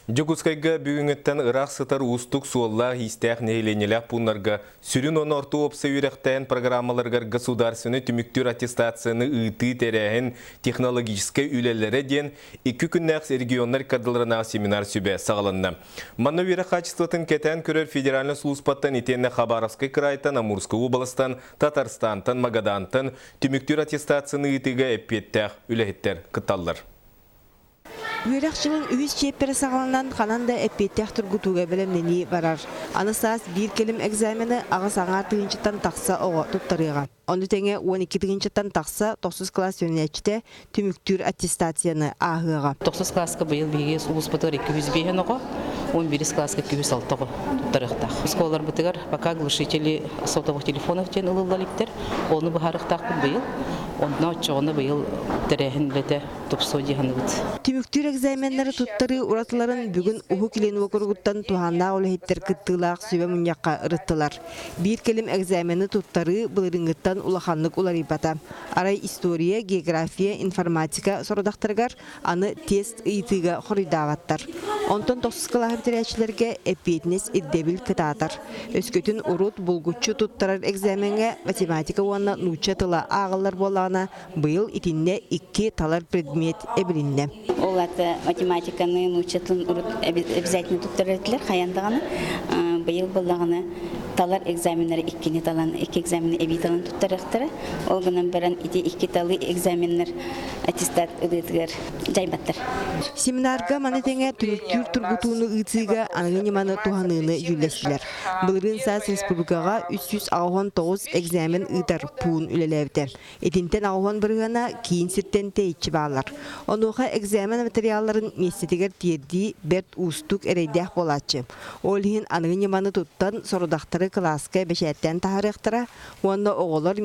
Жукускайга бүгінгіттен Ирақ сытар устук суолла истәқ нейленеләк пунларға сүрін оны орты опсы үйректән программаларғар государственный түміктүр аттестацияны ыты тәрәхін технологическай үйлелері ден 2 күннәқ регионлар кадыларына семинар сүбе сағалынды. Манна үйрі қачыстатын кәтән көрер федеральны сұлыспаттан етенні Хабаровскай крайтан, Амурскай областан, Татарстантан, Магадантан түміктүр аттестацияны ытыға әппеттәқ үләхеттер кыталлар. Үйрек жылын үйіз чеппері сағалынан қананда әппеттәқ тұргутуға білімнені барар. Анысаас бір келім экзамені ағыз аңар тығыншыттан тақса оғы тұттарыға. Оны тәңе 12 тығыншыттан тақса 9 класс өнәчті түміктүр аттестацияны ағыға. 9 классқа бұйыл бейгес ұлыс бұтығыр 200 бейген оғы, 11 классқа 206 оғы тұттарықтақ. Сколар бұтығыр бака глушители сотовых телефонов тен ұлылаликтер, оны бұхарықтақ бұйыл. Онна очоғыны бұйыл дәрәхін бәті тұпсу дейіні бұд. Түміктүр экзаменлері тұттары ұратыларын бүгін ұху келен оқырғыттан туғанна олығеттер күттілақ сөбе мұньяққа ұрыттылар. Bir келім экзамені тұттары бұлырыңғыттан ұлақанлық олар ипата. Арай история, география, информатика сородақтырғар аны тест ұйтыға қоридағаттар. Онтан 9 қылағы бітірәшілерге әппетінес иддебіл кітатар. Өскөтін ұрут бұлғытшы тұттарар экзаменге математика уанна нуча тыла ағылар болағына бұйыл итинне 2 талар предмет әбілінне. Олаты математиканы нуча тылын ұрут обязательно тұттарар қаяндағаны бұйыл болағына талар экзаменлері 2 талан, 2 экзамены әбей талан тұттарықтыры. Ол ғынан бірін 2 талы экзаменлер аттестат ұлытығыр жайбаттыр. Семинарға манетеңе түміктүр тұргутуыны ұйтыға анығыне маны туғаныны юлесілер. Бұлырын саас республикаға 369 экзамен ұйтар пуын үлеләвді. Етінтен ағуан бірғана кейін сірттен тейітші бағалар. Онуға экзамен материалларын местетігер терді бәрт ұстық әрейдәқ болатшы. Олығын анығыне маны тұттан сорудақтары класска бәшәттен тағырықтыра, онда оғылар